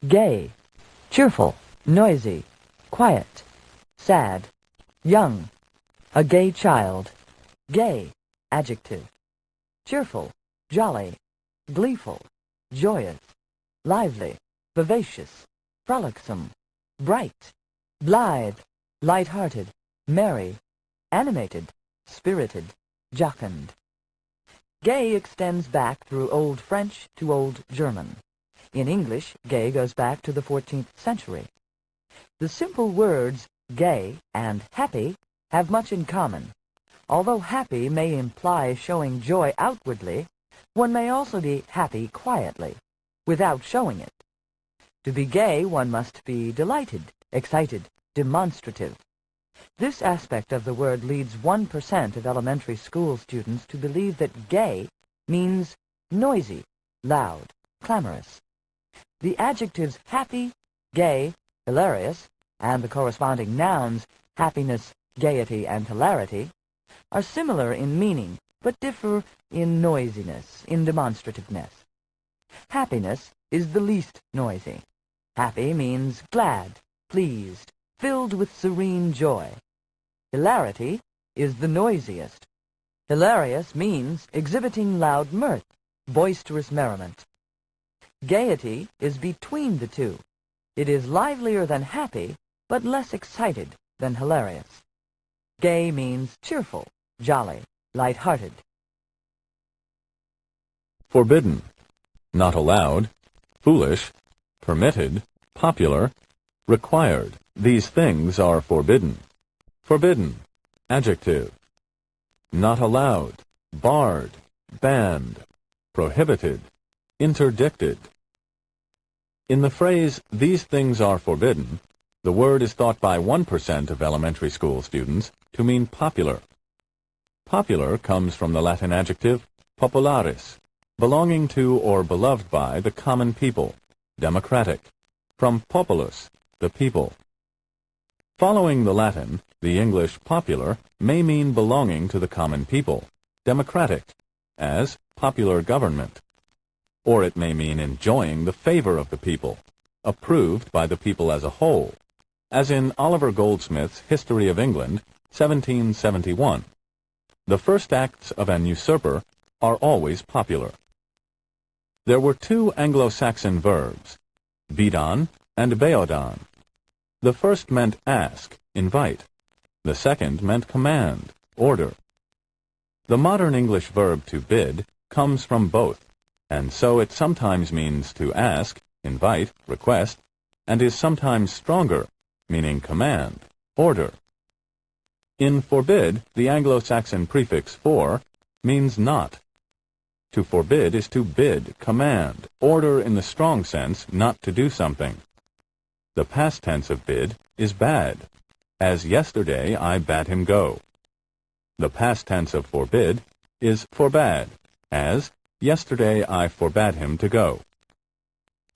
Gay, cheerful, noisy, quiet, sad, young, a gay child. Gay, adjective. Cheerful, jolly, gleeful, joyous, lively, vivacious, frolicsome, bright, blithe, light-hearted, merry, animated, spirited, jocund. Gay extends back through Old French to Old German. In English, gay goes back to the 14th century. The simple words gay and happy have much in common. Although happy may imply showing joy outwardly, one may also be happy quietly, without showing it. To be gay, one must be delighted, excited, demonstrative. This aspect of the word leads 1% of elementary school students to believe that gay means noisy, loud, clamorous. The adjectives happy, gay, hilarious, and the corresponding nouns happiness, gaiety, and hilarity are similar in meaning, but differ in noisiness, in demonstrativeness. Happiness is the least noisy. Happy means glad, pleased, filled with serene joy. Hilarity is the noisiest. Hilarious means exhibiting loud mirth, boisterous merriment. Gaiety is between the two. It is livelier than happy, but less excited than hilarious. Gay means cheerful, jolly, light-hearted. Forbidden, not allowed, foolish, permitted, popular, required. These things are forbidden. Forbidden, adjective. Not allowed, barred, banned, prohibited, interdicted. In the phrase, these things are forbidden, the word is thought by 1% of elementary school students to mean popular. Popular comes from the Latin adjective popularis, belonging to or beloved by the common people, democratic, from populus, the people. Following the Latin, the English popular may mean belonging to the common people, democratic, as popular government. Or it may mean enjoying the favor of the people, approved by the people as a whole, as in Oliver Goldsmith's History of England, 1771. The first acts of an usurper are always popular. There were two Anglo-Saxon verbs, bidon and beodon. The first meant ask, invite. The second meant command, order. The modern English verb to bid comes from both, and so it sometimes means to ask, invite, request, and is sometimes stronger, meaning command, order. In forbid, the Anglo-Saxon prefix for means not. To forbid is to bid, command, order in the strong sense not to do something. The past tense of bid is bade, as yesterday I bade him go. The past tense of forbid is forbade, as yesterday I forbade him to go.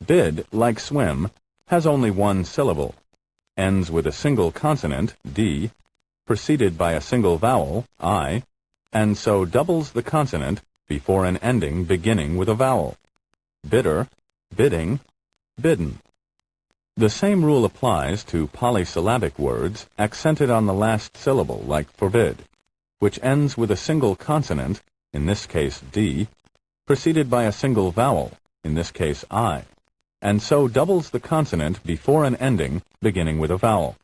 Bid, like swim, has only one syllable, ends with a single consonant, d, preceded by a single vowel, I, and so doubles the consonant before an ending beginning with a vowel. Bidder, bidding, bidden. The same rule applies to polysyllabic words accented on the last syllable, like forbid, which ends with a single consonant, in this case d, preceded by a single vowel, in this case I, and so doubles the consonant before an ending beginning with a vowel.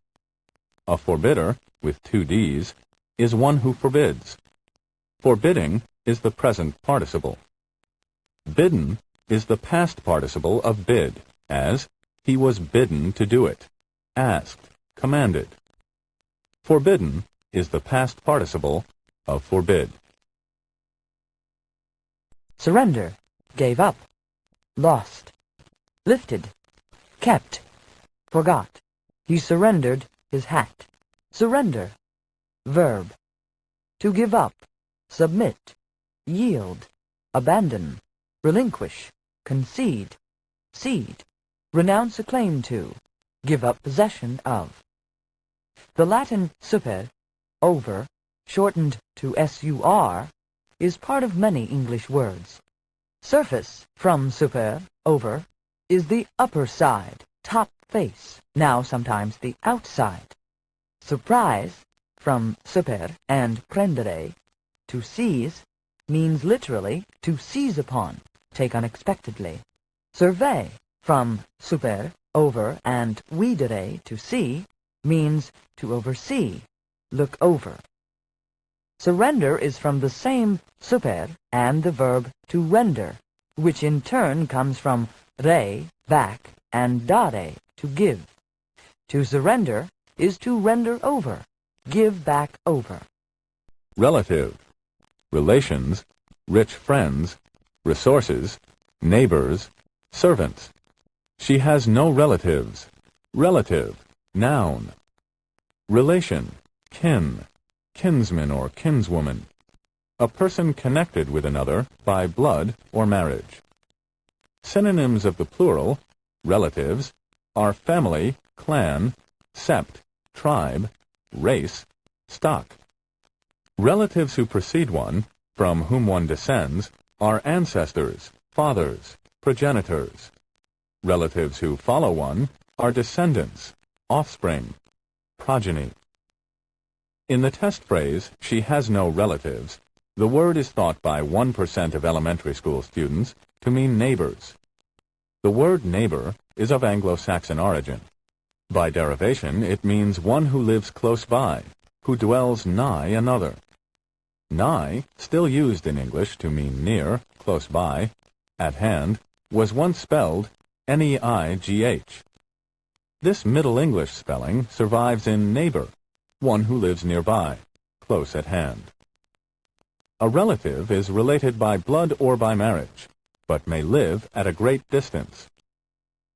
A forbidder, with two d's, is one who forbids. Forbidding is the present participle. Bidden is the past participle of bid, as he was bidden to do it, asked, commanded. Forbidden is the past participle of forbid. Surrender, gave up, lost, lifted, kept, forgot. He surrendered his hat. Surrender, verb. To give up, submit, yield, abandon, relinquish, concede, cede, renounce a claim to, give up possession of. The Latin super, over, shortened to sur, is part of many English words. Surface, from super, over, is the upper side, top face, now sometimes the outside. Surprise, from super and prendere, to seize, means literally to seize upon, take unexpectedly. Survey, from super, over, and videre, to see, means to oversee, look over. Surrender is from the same super and the verb to render, which in turn comes from re, back, and dare, to give. To surrender is to render over, give back over. Relative. Relations, rich friends, resources, neighbors, servants. She has no relatives. Relative, noun. Relation, kin, kinsman or kinswoman. A person connected with another by blood or marriage. Synonyms of the plural, relatives, are family, clan, sept, tribe, race, stock. Relatives who precede one, from whom one descends, are ancestors, fathers, progenitors. Relatives who follow one are descendants, offspring, progeny. In the test phrase, she has no relatives, the word is thought by 1% of elementary school students to mean neighbors. The word neighbor is of Anglo-Saxon origin. By derivation, it means one who lives close by, who dwells nigh another. Nigh, still used in English to mean near, close by, at hand, was once spelled Neigh. This Middle English spelling survives in neighbor, one who lives nearby, close at hand. A relative is related by blood or by marriage, but may live at a great distance.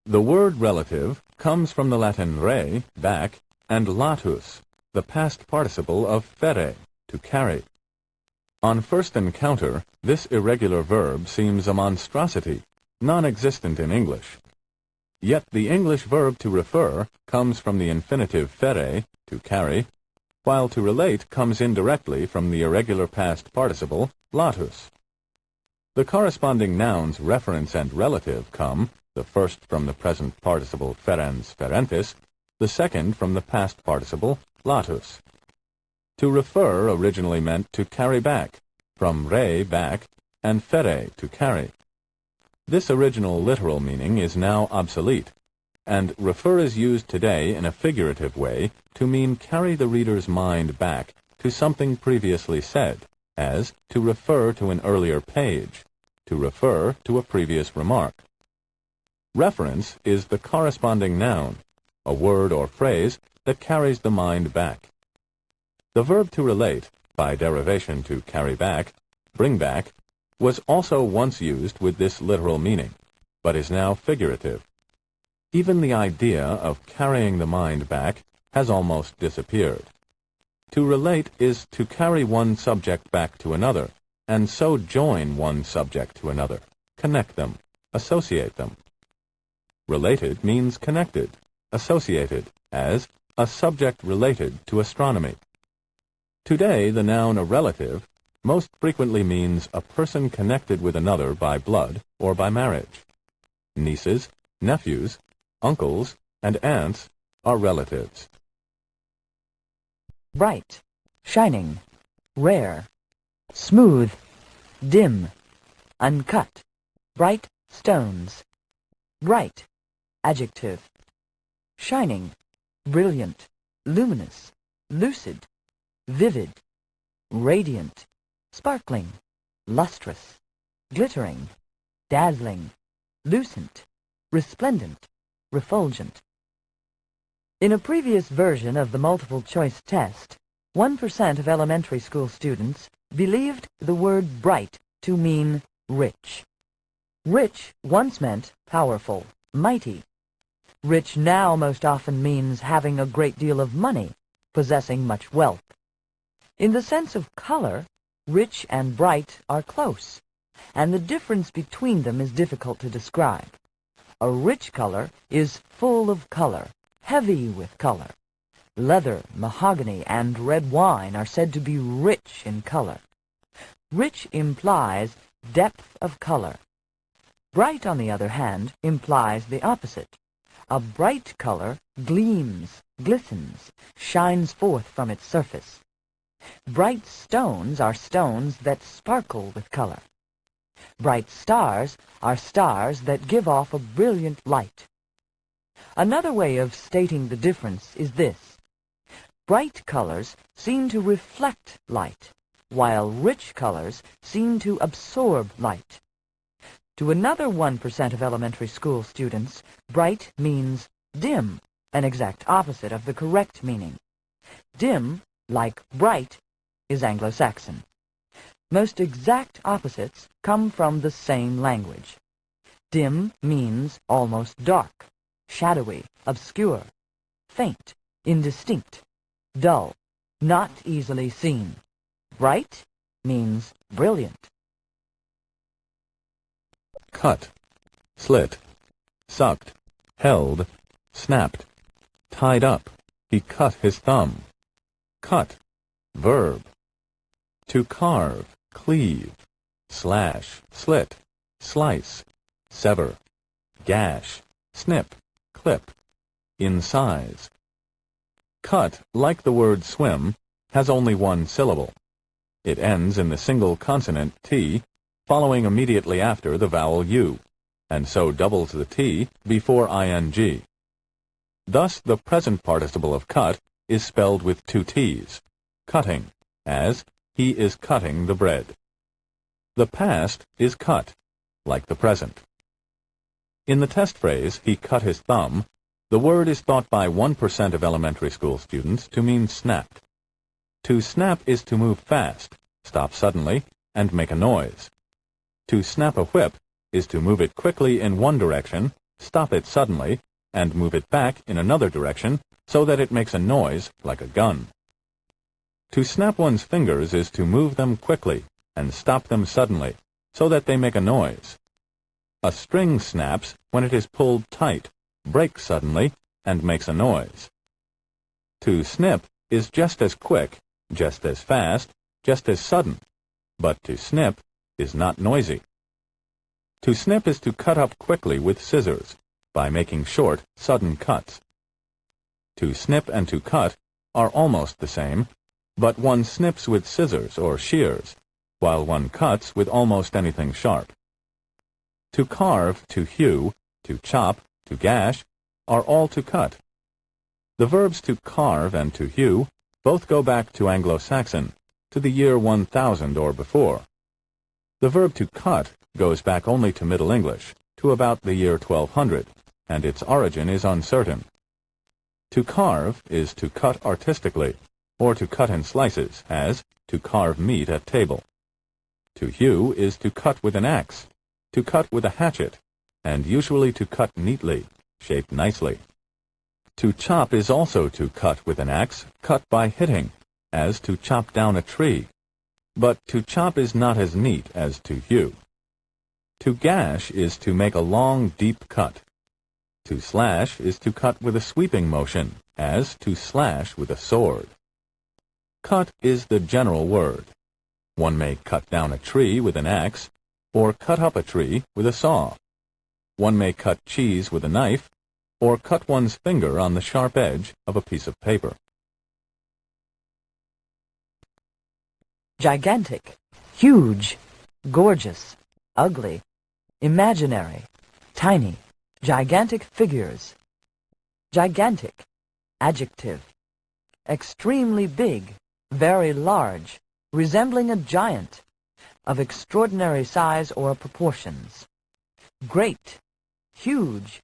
The word relative comes from the Latin re, back, and latus, the past participle of fere, to carry. On first encounter, this irregular verb seems a monstrosity, non-existent in English. Yet the English verb to refer comes from the infinitive fere, to carry, while to relate comes indirectly from the irregular past participle, latus. The corresponding nouns reference and relative come, the first from the present participle ferens ferentis, the second from the past participle, latus. To refer originally meant to carry back, from re, back, and fere, to carry. This original literal meaning is now obsolete, and refer is used today in a figurative way to mean carry the reader's mind back to something previously said, as to refer to an earlier page, to refer to a previous remark. Reference is the corresponding noun, a word or phrase that carries the mind back. The verb to relate, by derivation to carry back, bring back, was also once used with this literal meaning, but is now figurative. Even the idea of carrying the mind back has almost disappeared. To relate is to carry one subject back to another, and so join one subject to another, connect them, associate them. Related means connected, associated, as a subject related to astronomy. Today, the noun a relative most frequently means a person connected with another by blood or by marriage. Nieces, nephews, uncles, and aunts are relatives. Bright, shining, rare, smooth, dim, uncut, bright stones. Bright, adjective. Shining, brilliant, luminous, lucid, vivid, radiant, sparkling, lustrous, glittering, dazzling, lucent, resplendent, refulgent. In a previous version of the multiple-choice test, 1% of elementary school students believed the word bright to mean rich. Rich once meant powerful, mighty. Rich now most often means having a great deal of money, possessing much wealth. In the sense of color, rich and bright are close, and the difference between them is difficult to describe. A rich color is full of color, heavy with color. Leather, mahogany, and red wine are said to be rich in color. Rich implies depth of color. Bright, on the other hand, implies the opposite. A bright color gleams, glistens, shines forth from its surface. Bright stones are stones that sparkle with color. Bright stars are stars that give off a brilliant light. Another way of stating the difference is this. Bright colors seem to reflect light, while rich colors seem to absorb light. To another 1% of elementary school students, bright means dim, an exact opposite of the correct meaning. Dim, like bright, is Anglo-Saxon. Most exact opposites come from the same language. Dim means almost dark, shadowy, obscure, faint, indistinct, dull, not easily seen. Bright means brilliant. Cut, slit, sucked, held, snapped, tied up. He cut his thumb. Cut, verb. To carve, cleave, slash, slit, slice, sever, gash, snip, clip, in size. Cut, like the word swim, has only one syllable. It ends in the single consonant T, following immediately after the vowel U, and so doubles the T before ing. Thus, the present participle of cut is spelled with two T's, cutting, as he is cutting the bread. The past is cut, like the present. In the test phrase, he cut his thumb, the word is thought by 1% of elementary school students to mean snapped. To snap is to move fast, stop suddenly, and make a noise. To snap a whip is to move it quickly in one direction, stop it suddenly, and move it back in another direction so that it makes a noise like a gun. To snap one's fingers is to move them quickly and stop them suddenly so that they make a noise. A string snaps when it is pulled tight, breaks suddenly, and makes a noise. To snip is just as quick, just as fast, just as sudden, but to snip is not noisy. To snip is to cut up quickly with scissors, by making short, sudden cuts. To snip and to cut are almost the same, but one snips with scissors or shears, while one cuts with almost anything sharp. To carve, to hew, to chop, to gash, are all to cut. The verbs to carve and to hew both go back to Anglo-Saxon, to the year 1000 or before. The verb to cut goes back only to Middle English, to about the year 1200, and its origin is uncertain. To carve is to cut artistically, or to cut in slices, as to carve meat at table. To hew is to cut with an axe, to cut with a hatchet, and usually to cut neatly, shaped nicely. To chop is also to cut with an axe, cut by hitting, as to chop down a tree. But to chop is not as neat as to hew. To gash is to make a long, deep cut. To slash is to cut with a sweeping motion, as to slash with a sword. Cut is the general word. One may cut down a tree with an axe, or cut up a tree with a saw. One may cut cheese with a knife, or cut one's finger on the sharp edge of a piece of paper. Gigantic, huge, gorgeous, ugly, imaginary, tiny, gigantic figures. Gigantic, adjective. Extremely big, very large, resembling a giant, of extraordinary size or proportions. Great, huge,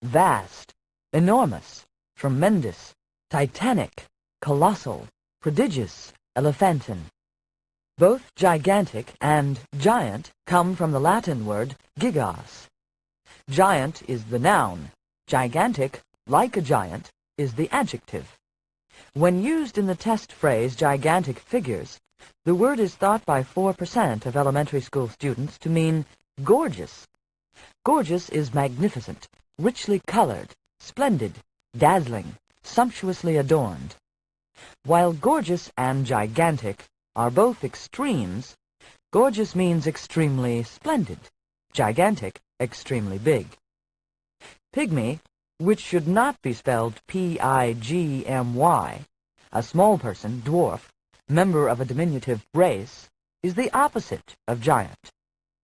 vast, enormous, tremendous, titanic, colossal, prodigious, elephantine. Both gigantic and giant come from the Latin word gigas. Giant is the noun. Gigantic, like a giant, is the adjective. When used in the test phrase gigantic figures, the word is thought by 4% of elementary school students to mean gorgeous. Gorgeous is magnificent, richly colored, splendid, dazzling, sumptuously adorned. While gorgeous and gigantic are both extremes, gorgeous means extremely splendid, gigantic, extremely big. Pygmy, which should not be spelled P-I-G-M-Y, a small person, dwarf, member of a diminutive race, is the opposite of giant.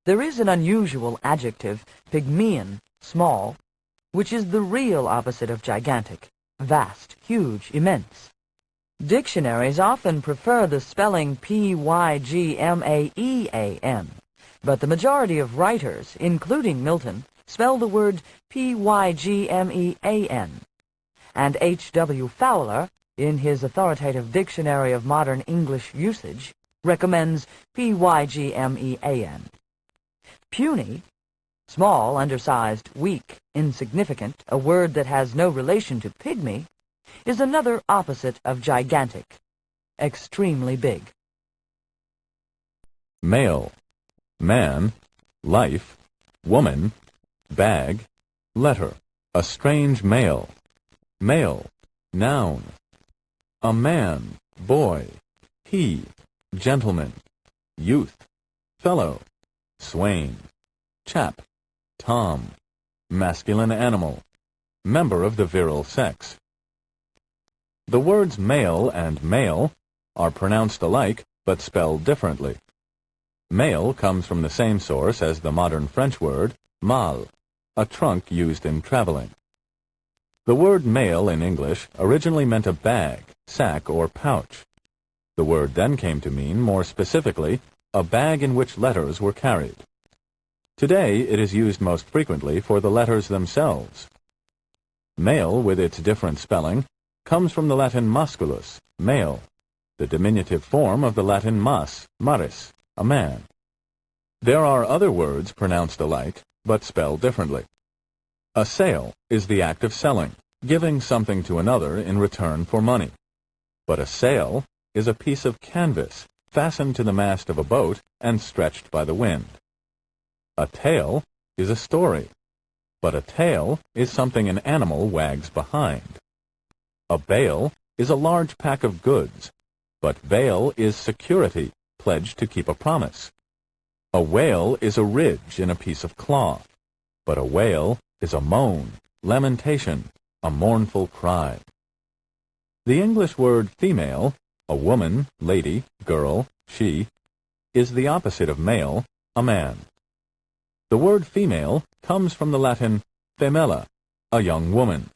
There is an unusual adjective, pygmean, small, which is the real opposite of gigantic, vast, huge, immense. Dictionaries often prefer the spelling P-Y-G-M-A-E-A-N, but the majority of writers, including Milton, spell the word P-Y-G-M-E-A-N, and H.W. Fowler, in his authoritative Dictionary of Modern English Usage, recommends P-Y-G-M-E-A-N. Puny, small, undersized, weak, insignificant, a word that has no relation to pygmy, is another opposite of gigantic, extremely big. Male, man, life, woman, bag, letter, a strange male, male, noun, a man, boy, he, gentleman, youth, fellow, swain, chap, Tom, masculine animal, member of the virile sex. The words male and male are pronounced alike but spelled differently. Male comes from the same source as the modern French word malle, a trunk used in traveling. The word mail in English originally meant a bag, sack, or pouch. The word then came to mean, more specifically, a bag in which letters were carried. Today, it is used most frequently for the letters themselves. Male, with its different spelling, comes from the Latin musculus, male, the diminutive form of the Latin mus, maris, a man. There are other words pronounced alike, but spelled differently. A sale is the act of selling, giving something to another in return for money. But a sail is a piece of canvas fastened to the mast of a boat and stretched by the wind. A tale is a story, but a tail is something an animal wags behind. A bale is a large pack of goods, but bail is security, pledged to keep a promise. A wail is a ridge in a piece of cloth, but a wail is a moan, lamentation, a mournful cry. The English word female, a woman, lady, girl, she, is the opposite of male, a man. The word female comes from the Latin femella, a young woman,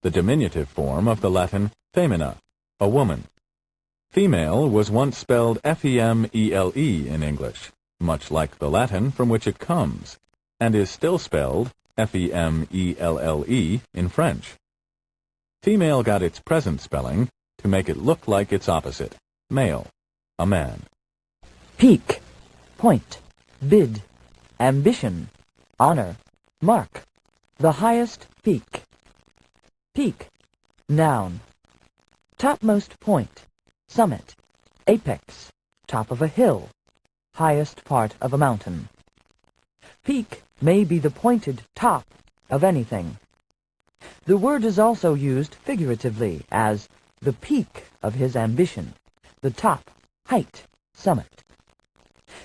the diminutive form of the Latin femina, a woman. Female was once spelled F-E-M-E-L-E in English, much like the Latin from which it comes, and is still spelled F-E-M-E-L-L-E in French. Female got its present spelling to make it look like its opposite, male, a man. Peak, point, bid, ambition, honor, mark, the highest peak. Peak, noun, topmost point, summit, apex, top of a hill, highest part of a mountain. Peak may be the pointed top of anything. The word is also used figuratively as the peak of his ambition, the top, height, summit.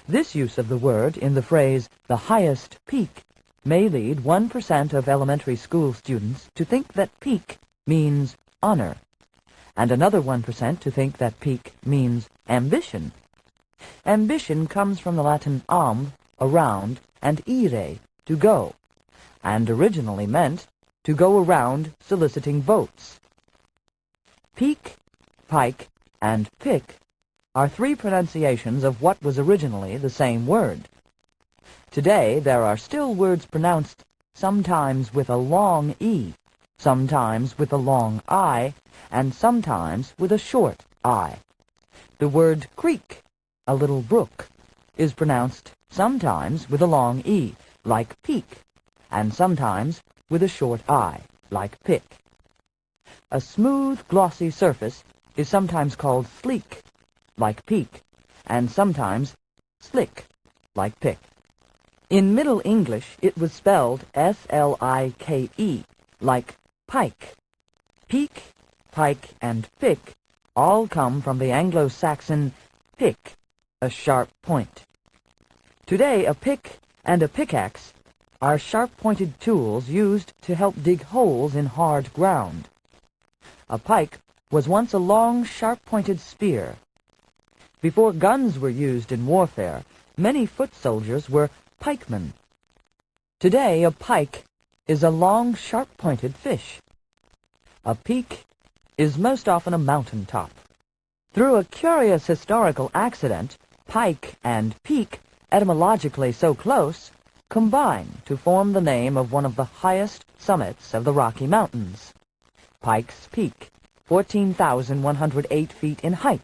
This use of the word in the phrase, the highest peak, may lead 1% of elementary school students to think that peak means honor, and another 1% to think that peak means ambition. Ambition comes from the Latin amb, around, and ire, to go, and originally meant to go around soliciting votes. Peak, pike, and pick are three pronunciations of what was originally the same word. Today, there are still words pronounced sometimes with a long E, sometimes with a long I, and sometimes with a short I. The word creek, a little brook, is pronounced sometimes with a long E, like peak, and sometimes with a short I, like pick. A smooth, glossy surface is sometimes called sleek, like peak, and sometimes slick, like pick. In Middle English, it was spelled S-L-I-K-E, like pike. Peak, pike, and pick all come from the Anglo-Saxon pick, a sharp point. Today, a pick and a pickaxe are sharp-pointed tools used to help dig holes in hard ground. A pike was once a long, sharp-pointed spear. Before guns were used in warfare, many foot soldiers were pikemen. Today, a pike is a long, sharp-pointed fish. A peak is most often a mountain top. Through a curious historical accident, pike and peak, etymologically so close, combine to form the name of one of the highest summits of the Rocky Mountains. Pikes Peak, 14,108 feet in height.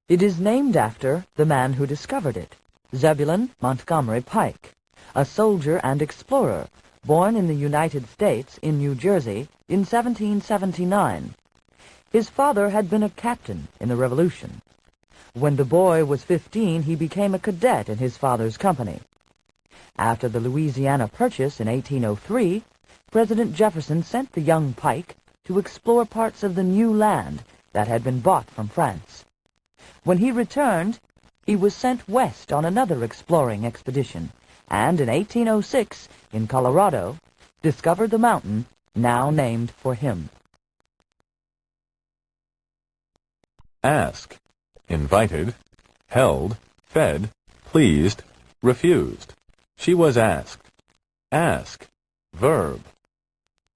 It is named after the man who discovered it, Zebulon Montgomery Pike, a soldier and explorer born in the United States in New Jersey in 1779. His father had been a captain in the Revolution. When the boy was 15, he became a cadet in his father's company. After the Louisiana Purchase in 1803, President Jefferson sent the young Pike to explore parts of the new land that had been bought from France. When he returned, he was sent west on another exploring expedition, and in 1806, in Colorado, discovered the mountain now named for him. Ask, invited, held, fed, pleased, refused. She was asked. Ask, verb.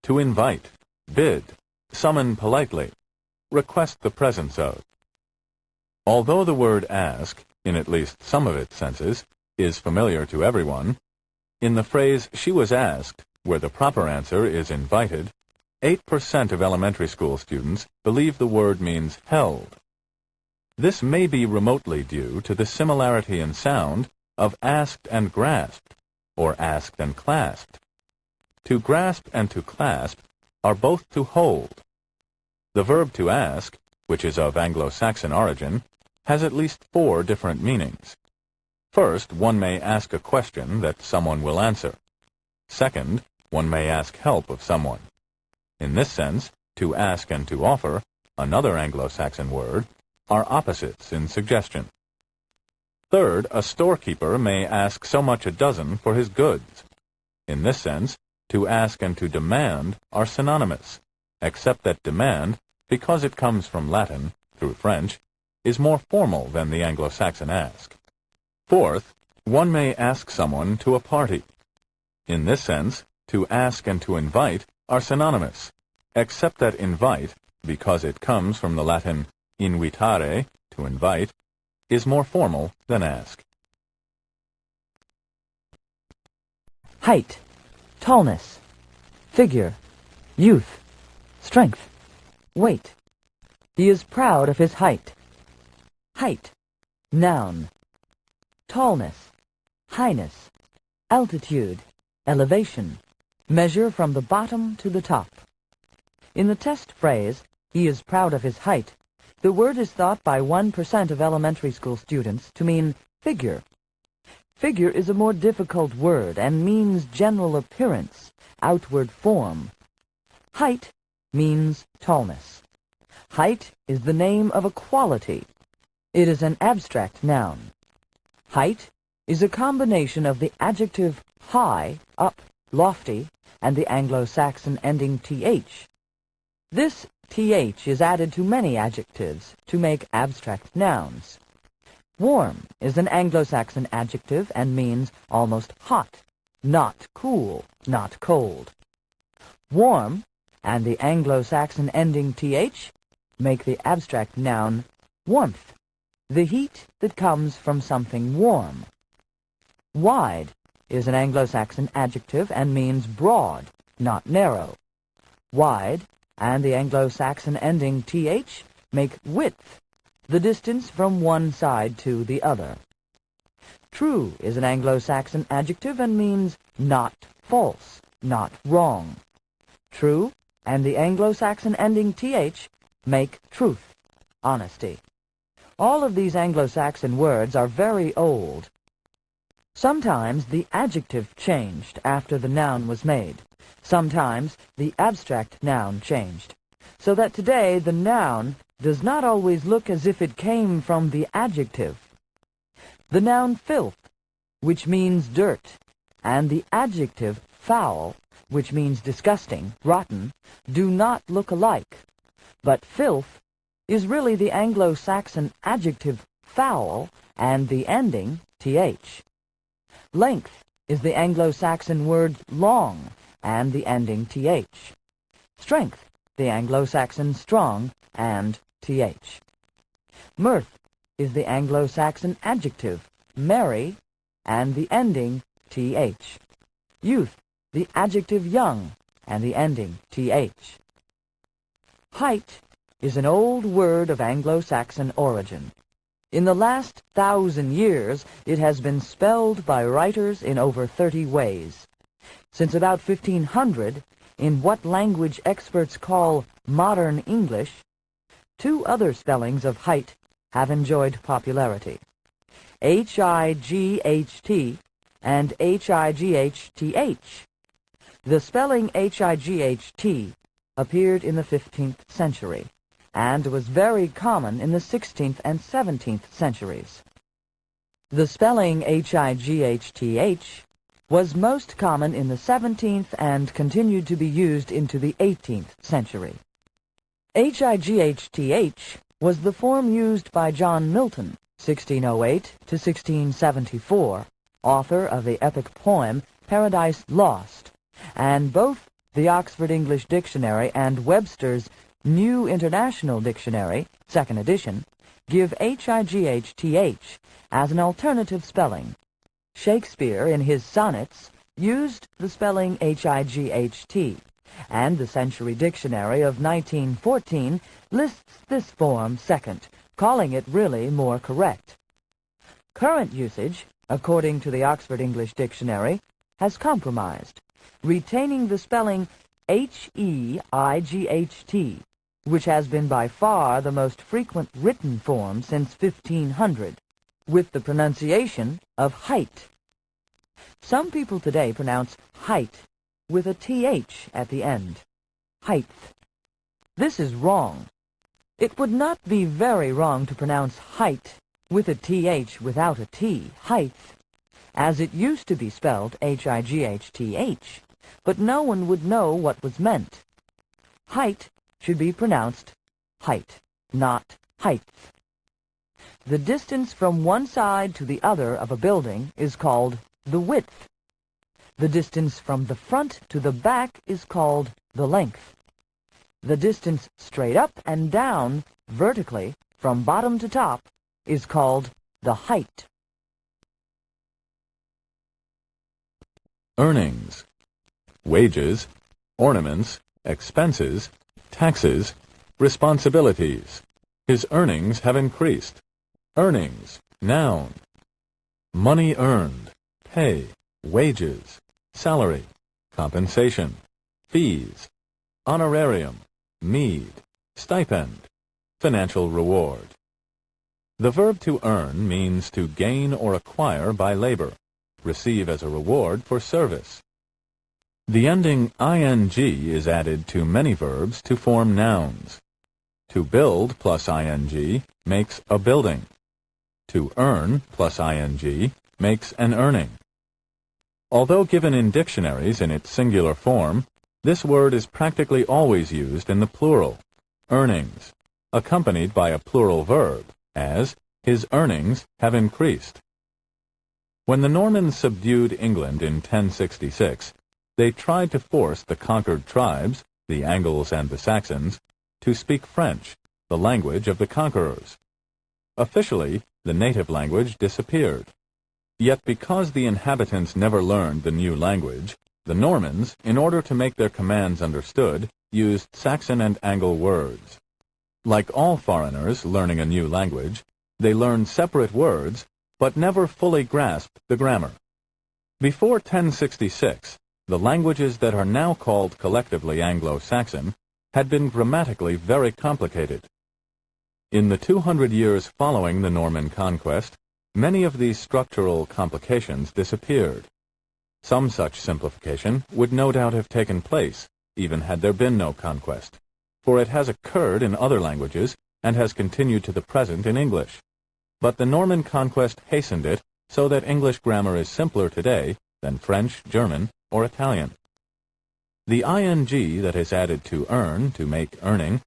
To invite, bid, summon politely, request the presence of. Although the word ask, in at least some of its senses, is familiar to everyone, in the phrase she was asked, where the proper answer is invited, 8% of elementary school students believe the word means held. This may be remotely due to the similarity in sound of asked and grasped, or asked and clasped. To grasp and to clasp are both to hold. The verb to ask, which is of Anglo-Saxon origin, has at least 4 different meanings. First, one may ask a question that someone will answer. Second, one may ask help of someone. In this sense, to ask and to offer, another Anglo-Saxon word, are opposites in suggestion. Third, a storekeeper may ask so much a dozen for his goods. In this sense, to ask and to demand are synonymous, except that demand, because it comes from Latin, through French, is more formal than the Anglo-Saxon ask. Fourth, one may ask someone to a party. In this sense, to ask and to invite are synonymous, except that invite, because it comes from the Latin invitare, to invite, is more formal than ask. Height, tallness, figure, youth, strength, weight. He is proud of his height. Height, noun. Tallness, highness, altitude, elevation, measure from the bottom to the top. In the test phrase, he is proud of his height, the word is thought by 1% of elementary school students to mean figure. Figure is a more difficult word and means general appearance, outward form. Height means tallness. Height is the name of a quality. It is an abstract noun. Height is a combination of the adjective high, up, lofty, and the Anglo-Saxon ending th. This th is added to many adjectives to make abstract nouns. Warm is an Anglo-Saxon adjective and means almost hot, not cool, not cold. Warm and the Anglo-Saxon ending th make the abstract noun warmth, the heat that comes from something warm. Wide is an Anglo-Saxon adjective and means broad, not narrow. Wide and the Anglo-Saxon ending th make width, the distance from one side to the other. True is an Anglo-Saxon adjective and means not false, not wrong. True and the Anglo-Saxon ending th make truth, honesty. All of these Anglo-Saxon words are very old. Sometimes the adjective changed after the noun was made. Sometimes the abstract noun changed, so that today the noun does not always look as if it came from the adjective. The noun filth, which means dirt, and the adjective foul, which means disgusting, rotten, do not look alike. But filth is really the Anglo-Saxon adjective foul and the ending th. Length is the Anglo-Saxon word long and the ending th. Strength, the Anglo-Saxon strong and th. Mirth is the Anglo-Saxon adjective merry and the ending th. Youth, the adjective young and the ending th. Height is an old word of Anglo-Saxon origin. In the last 1,000 years, it has been spelled by writers in over 30 ways. Since about 1500, in what language experts call modern English, two other spellings of height have enjoyed popularity: H-I-G-H-T and H-I-G-H-T-H. The spelling H-I-G-H-T appeared in the 15th century and was very common in the 16th and 17th centuries. The spelling H-I-G-H-T-H was most common in the 17th and continued to be used into the 18th century. H-I-G-H-T-H was the form used by John Milton, 1608 to 1674, author of the epic poem Paradise Lost, and both the Oxford English Dictionary and Webster's New International Dictionary, 2nd edition, give H-I-G-H-T-H as an alternative spelling. Shakespeare, in his sonnets, used the spelling H-I-G-H-T, and the Century Dictionary of 1914 lists this form second, calling it really more correct. Current usage, according to the Oxford English Dictionary, has compromised, retaining the spelling H-E-I-G-H-T, which has been by far the most frequent written form since 1500, with the pronunciation of height. Some people today pronounce height with a th at the end, height. This is wrong. It would not be very wrong to pronounce height with a th without a t, height, as it used to be spelled H-I-G-H-T-H, but no one would know what was meant. Height should be pronounced height, not height. The distance from one side to the other of a building is called the width. The distance from the front to the back is called the length. The distance straight up and down, vertically, from bottom to top, is called the height. Earnings. Wages, ornaments, expenses, taxes, responsibilities. His earnings have increased. Earnings, noun. Money earned, pay, wages, salary, compensation, fees, honorarium, meed, stipend, financial reward. The verb to earn means to gain or acquire by labor, receive as a reward for service. The ending ing is added to many verbs to form nouns. To build plus ing makes a building. To earn plus ing makes an earning. Although given in dictionaries in its singular form, this word is practically always used in the plural, earnings, accompanied by a plural verb, as, his earnings have increased. When the Normans subdued England in 1066, they tried to force the conquered tribes, the Angles and the Saxons, to speak French, the language of the conquerors. Officially, the native language disappeared. Yet because the inhabitants never learned the new language, the Normans, in order to make their commands understood, used Saxon and Angle words. Like all foreigners learning a new language, they learned separate words, but never fully grasped the grammar. Before 1066, the languages that are now called collectively Anglo-Saxon had been grammatically very complicated. In the 200 years following the Norman conquest, many of these structural complications disappeared. Some such simplification would no doubt have taken place, even had there been no conquest, for it has occurred in other languages and has continued to the present in English. But the Norman conquest hastened it so that English grammar is simpler today than French, German, or Italian. The ing that is added to earn to make earning,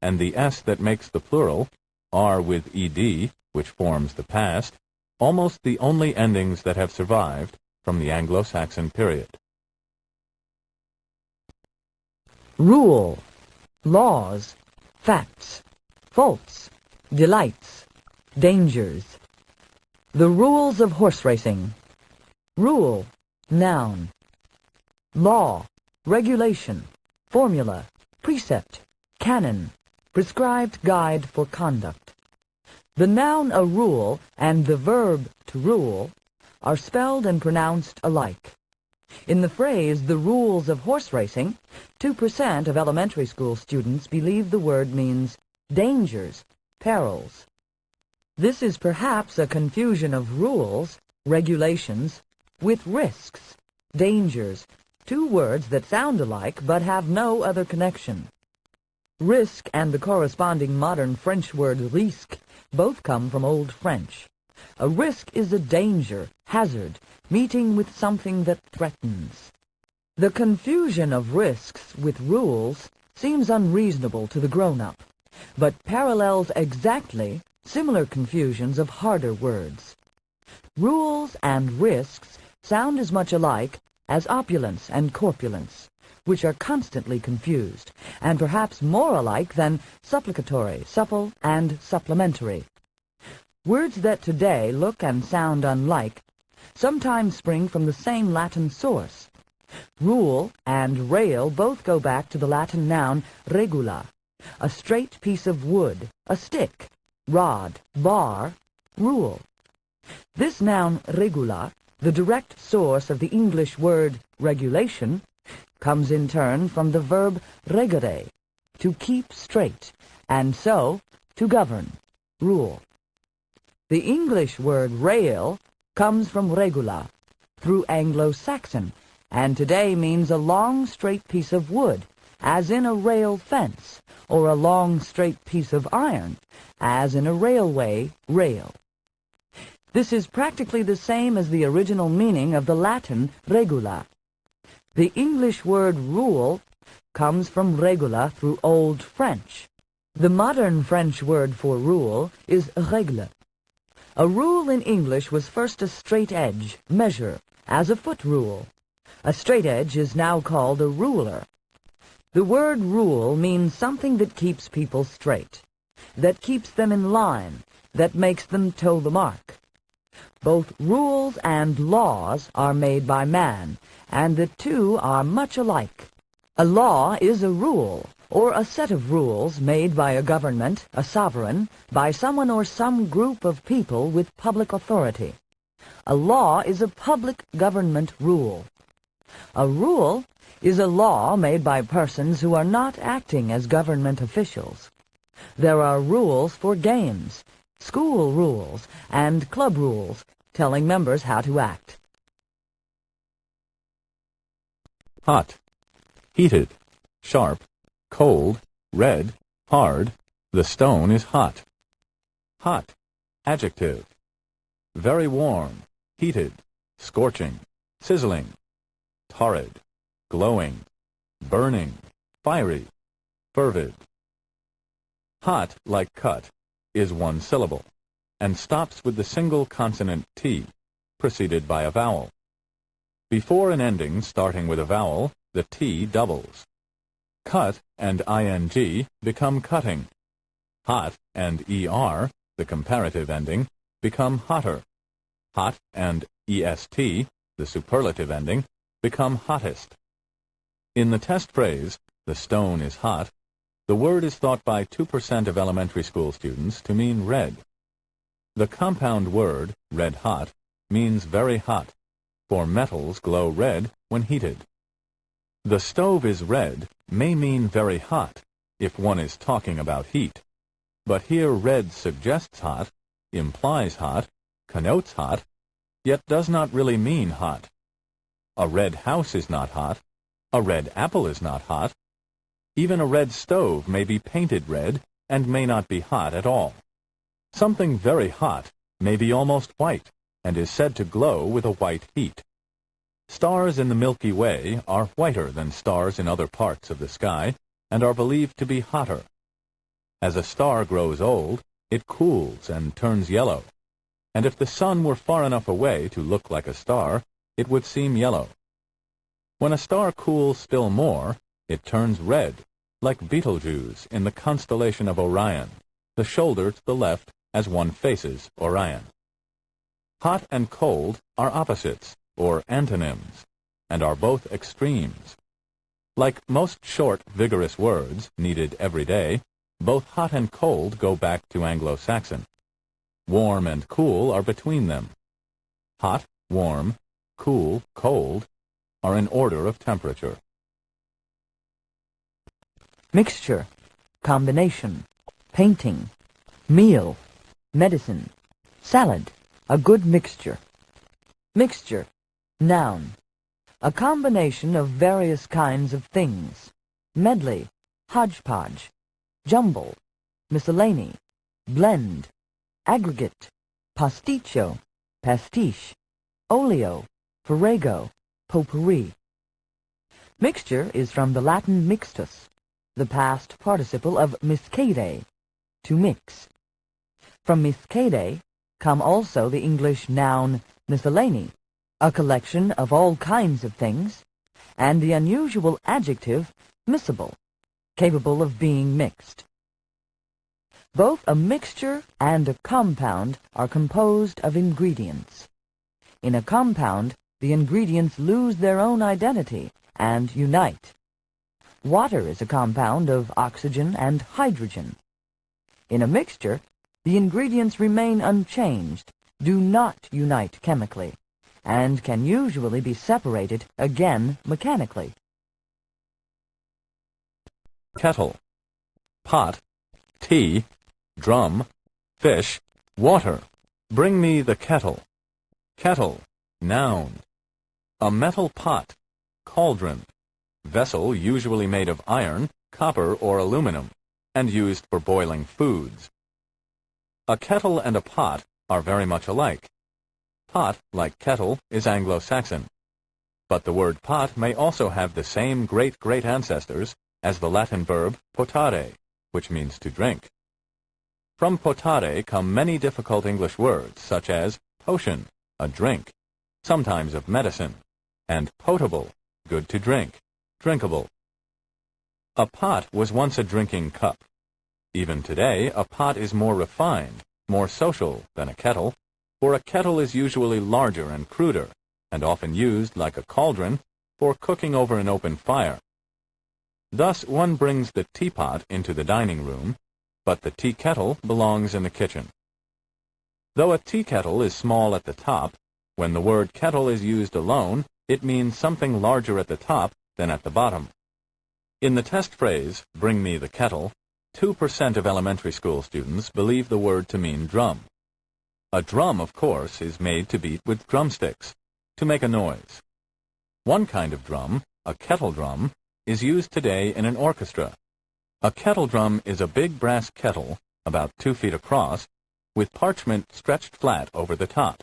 and the s that makes the plural, are with ed, which forms the past, almost the only endings that have survived from the Anglo-Saxon period. Rule, laws, facts, faults, delights, dangers. The rules of horse racing. Rule, noun. Law, regulation, formula, precept, canon, prescribed guide for conduct. The noun a rule and the verb to rule are spelled and pronounced alike. In the phrase, the rules of horse racing, 2% of elementary school students believe the word means dangers, perils. This is perhaps a confusion of rules, regulations, with risks, dangers, two words that sound alike but have no other connection. Risk and the corresponding modern French word risque both come from Old French. A risk is a danger, hazard, meeting with something that threatens. The confusion of risks with rules seems unreasonable to the grown-up, but parallels exactly similar confusions of harder words. Rules and risks sound as much alike as opulence and corpulence, which are constantly confused, and perhaps more alike than supplicatory, supple, and supplementary. Words that today look and sound unlike sometimes spring from the same Latin source. Rule and rail both go back to the Latin noun regula, a straight piece of wood, a stick, rod, bar, rule. This noun regula, the direct source of the English word regulation, comes in turn from the verb regere, to keep straight, and so to govern, rule. The English word rail comes from regula, through Anglo-Saxon, and today means a long straight piece of wood, as in a rail fence, or a long straight piece of iron, as in a railway rail. This is practically the same as the original meaning of the Latin regula. The English word rule comes from regula through Old French. The modern French word for rule is règle. A rule in English was first a straight edge, measure, as a foot rule. A straight edge is now called a ruler. The word rule means something that keeps people straight, that keeps them in line, that makes them toe the mark. Both rules and laws are made by man, and the two are much alike. A law is a rule, or a set of rules made by a government, a sovereign, by someone or some group of people with public authority. A law is a public government rule. A rule is a law made by persons who are not acting as government officials. There are rules for games, school rules, and club rules, telling members how to act. Hot, heated, sharp, cold, red, hard. The stone is hot. Hot, adjective. Very warm, heated, scorching, sizzling, torrid, glowing, burning, fiery, fervid. Hot, like cut, is one syllable, and stops with the single consonant T, preceded by a vowel. Before an ending starting with a vowel, the T doubles. Cut and ing become cutting. Hot and er, the comparative ending, become hotter. Hot and est, the superlative ending, become hottest. In the test phrase, the stone is hot, the word is thought by 2% of elementary school students to mean red. The compound word, red hot, means very hot, for metals glow red when heated. The stove is red may mean very hot if one is talking about heat, but here red suggests hot, implies hot, connotes hot, yet does not really mean hot. A red house is not hot, a red apple is not hot. Even a red stove may be painted red and may not be hot at all. Something very hot may be almost white and is said to glow with a white heat. Stars in the Milky Way are whiter than stars in other parts of the sky and are believed to be hotter. As a star grows old, it cools and turns yellow, and if the sun were far enough away to look like a star, it would seem yellow. When a star cools still more, it turns red, like Betelgeuse in the constellation of Orion, the shoulder to the left as one faces Orion. Hot and cold are opposites, or antonyms, and are both extremes. Like most short, vigorous words needed every day, both hot and cold go back to Anglo-Saxon. Warm and cool are between them. Hot, warm, cool, cold are in order of temperature. Mixture, combination, painting, meal, medicine, salad, a good mixture. Mixture, noun, a combination of various kinds of things. Medley, hodgepodge, jumble, miscellany, blend, aggregate, pasticcio, pastiche, olio, farrago, potpourri. Mixture is from the Latin mixtus, the past participle of miscere, to mix. From miscere come also the English noun miscellany, a collection of all kinds of things, and the unusual adjective miscible, capable of being mixed. Both a mixture and a compound are composed of ingredients. In a compound, the ingredients lose their own identity and unite. Water is a compound of oxygen and hydrogen. In a mixture, the ingredients remain unchanged, do not unite chemically, and can usually be separated again mechanically. Kettle, pot, tea, drum, fish, water. Bring me the kettle. Kettle, noun. A metal pot, cauldron. Vessel usually made of iron, copper, or aluminum, and used for boiling foods. A kettle and a pot are very much alike. Pot, like kettle, is Anglo-Saxon. But the word pot may also have the same great-great ancestors as the Latin verb potare, which means to drink. From potare come many difficult English words, such as potion, a drink, sometimes of medicine, and potable, good to drink, drinkable. A pot was once a drinking cup. Even today, a pot is more refined, more social than a kettle, for a kettle is usually larger and cruder, and often used like a cauldron for cooking over an open fire. Thus, one brings the teapot into the dining room, but the tea kettle belongs in the kitchen. Though a tea kettle is small at the top, when the word kettle is used alone, it means something larger at the top than at the bottom. In the test phrase, "Bring me the kettle," 2% of elementary school students believe the word to mean drum. A drum, of course, is made to beat with drumsticks, to make a noise. One kind of drum, a kettle drum, is used today in an orchestra. A kettle drum is a big brass kettle, about 2 feet across, with parchment stretched flat over the top.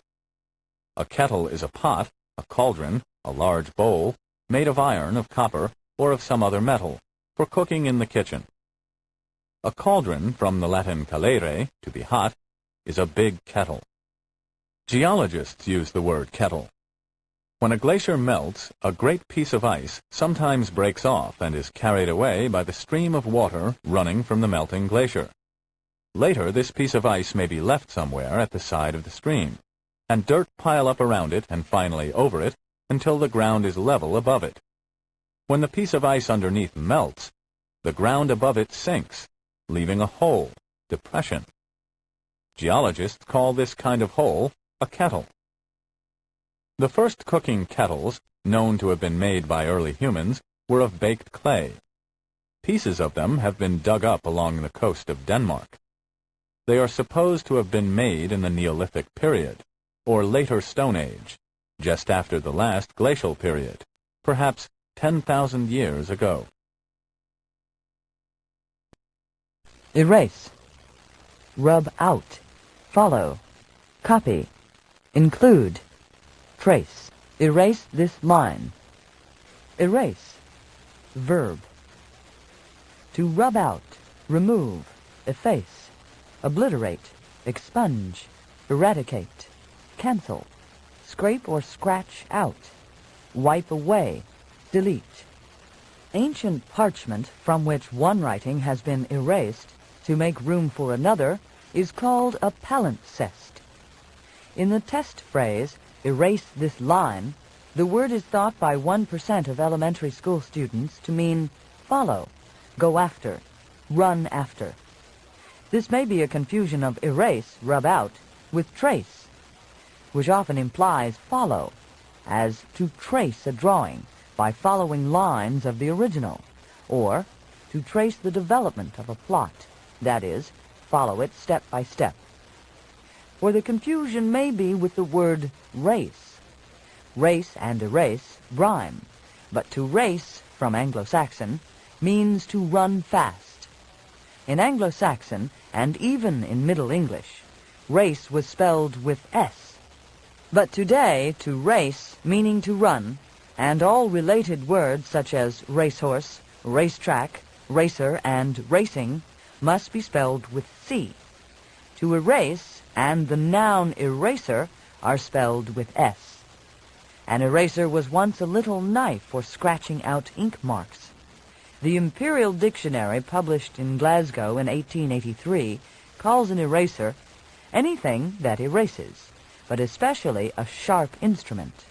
A kettle is a pot, a cauldron, a large bowl, made of iron, of copper, or of some other metal, for cooking in the kitchen. A cauldron, from the Latin calere, to be hot, is a big kettle. Geologists use the word kettle. When a glacier melts, a great piece of ice sometimes breaks off and is carried away by the stream of water running from the melting glacier. Later, this piece of ice may be left somewhere at the side of the stream, and dirt pile up around it and finally over it until the ground is level above it. When the piece of ice underneath melts, the ground above it sinks, leaving a hole, depression. Geologists call this kind of hole a kettle. The first cooking kettles, known to have been made by early humans, were of baked clay. Pieces of them have been dug up along the coast of Denmark. They are supposed to have been made in the Neolithic period, or later Stone Age, just after the last glacial period, perhaps 10,000 years ago. Erase, rub out, follow, copy, include, trace. Erase this line. Erase. Verb. To rub out, remove, efface, obliterate, expunge, eradicate, cancel, scrape or scratch out, wipe away, delete. Ancient parchment from which one writing has been erased to make room for another is called a palimpsest. In the test phrase, erase this line, the word is thought by 1% of elementary school students to mean follow, go after, run after. This may be a confusion of erase, rub out, with trace, which often implies follow, as to trace a drawing by following lines of the original, or to trace the development of a plot, that is, follow it step by step. Or the confusion may be with the word race. Race and erase rhyme, but to race, from Anglo-Saxon, means to run fast. In Anglo-Saxon, and even in Middle English, race was spelled with S. But today, to race, meaning to run, and all related words such as racehorse, racetrack, racer, and racing must be spelled with C. To erase and the noun eraser are spelled with S. An eraser was once a little knife for scratching out ink marks. The Imperial Dictionary, published in Glasgow in 1883, calls an eraser anything that erases, but especially a sharp instrument.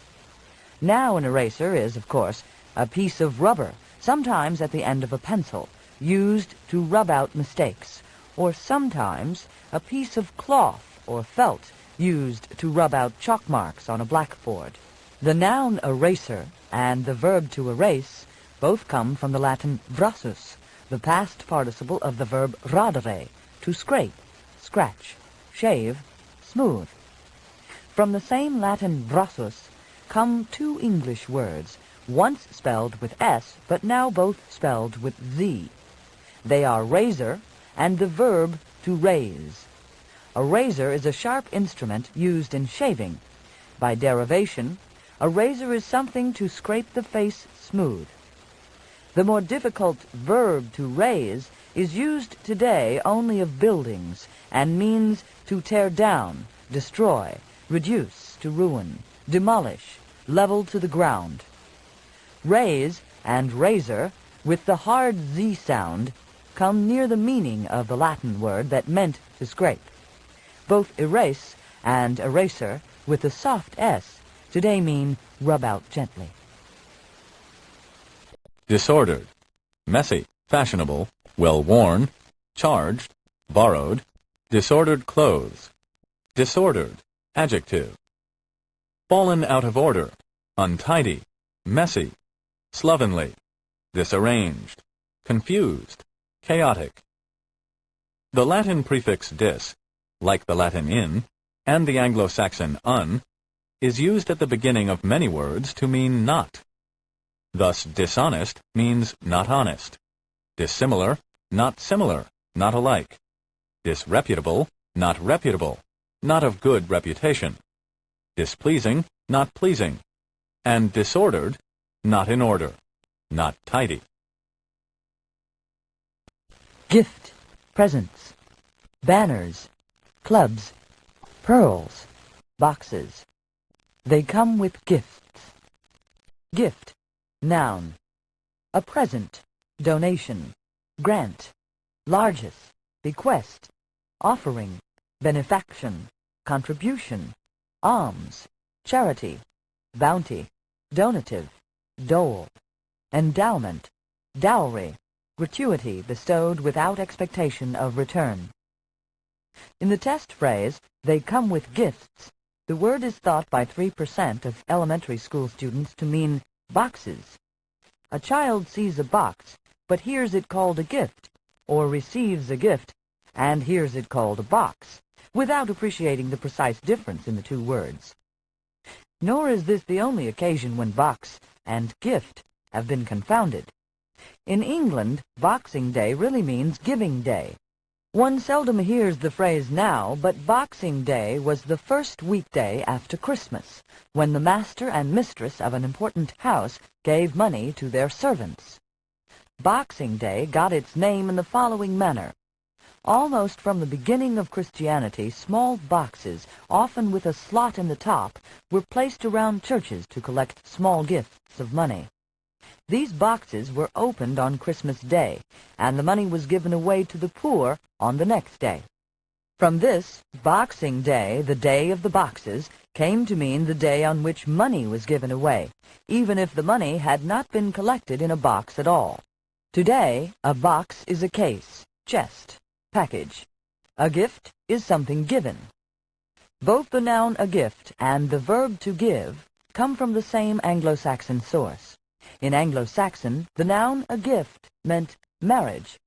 Now an eraser is, of course, a piece of rubber, sometimes at the end of a pencil, used to rub out mistakes, or sometimes a piece of cloth or felt used to rub out chalk marks on a blackboard. The noun eraser and the verb to erase both come from the Latin vrassus, the past participle of the verb radere, to scrape, scratch, shave, smooth. From the same Latin vrassus come two English words, once spelled with S, but now both spelled with Z. They are razor and the verb to raise. A razor is a sharp instrument used in shaving. By derivation, a razor is something to scrape the face smooth. The more difficult verb to raise is used today only of buildings and means to tear down, destroy, reduce to ruin, demolish, level to the ground. Raise and razor, with the hard Z sound, come near the meaning of the Latin word that meant to scrape. Both erase and eraser, with the soft S, today mean rub out gently. Disordered, messy, fashionable, well-worn, charged, borrowed, disordered clothes. Disordered, adjective. Fallen out of order, untidy, messy, slovenly, disarranged, confused, chaotic. The Latin prefix dis, like the Latin in, and the Anglo-Saxon un, is used at the beginning of many words to mean not. Thus, dishonest means not honest. Dissimilar, not similar, not alike. Disreputable, not reputable, not of good reputation. Displeasing, not pleasing. And disordered, not in order, not tidy. Gift, presents, banners, clubs, pearls, boxes. They come with gifts. Gift, noun. A present, donation, grant, largesse, bequest, offering, benefaction, contribution, alms, charity, bounty, donative, dole, endowment, dowry, gratuity bestowed without expectation of return. In the test phrase, they come with gifts, the word is thought by 3% of elementary school students to mean boxes. A child sees a box, but hears it called a gift, or receives a gift, and hears it called a box, without appreciating the precise difference in the two words. Nor is this the only occasion when box and gift have been confounded. In England, Boxing Day really means Giving Day. One seldom hears the phrase now, but Boxing Day was the first weekday after Christmas, when the master and mistress of an important house gave money to their servants. Boxing Day got its name in the following manner. Almost from the beginning of Christianity, small boxes, often with a slot in the top, were placed around churches to collect small gifts of money. These boxes were opened on Christmas Day, and the money was given away to the poor on the next day. From this, Boxing Day, the day of the boxes, came to mean the day on which money was given away, even if the money had not been collected in a box at all. Today, a box is a case, chest, package. A gift is something given. Both the noun a gift and the verb to give come from the same Anglo-Saxon source. In Anglo-Saxon, the noun a gift meant marriage.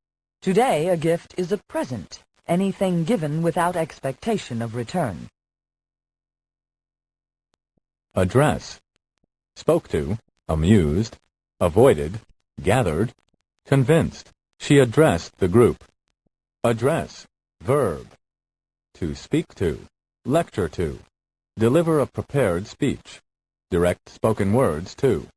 Today, a gift is a present, anything given without expectation of return. Address. Spoke to, amused, avoided, gathered, convinced. She addressed the group. Address. Verb. To speak to, lecture to, deliver a prepared speech, direct spoken words to.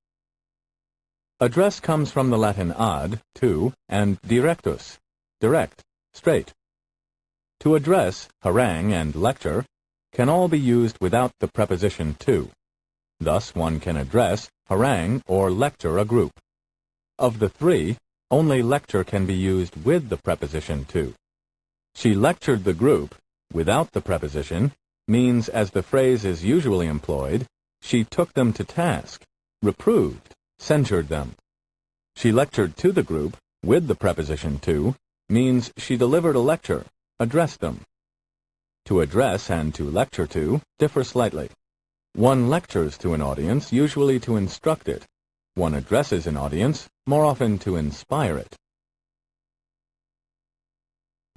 Address comes from the Latin ad, to, and directus, direct, straight. To address, harangue, and lecture can all be used without the preposition to. Thus one can address, harangue, or lecture a group. Of the three, only lecture can be used with the preposition to. She lectured the group, without the preposition, means, as the phrase is usually employed, she took them to task, reproved, censured them. She lectured to the group, with the preposition to, means she delivered a lecture, addressed them. To address and to lecture to differ slightly. One lectures to an audience, usually to instruct it. One addresses an audience, more often to inspire it.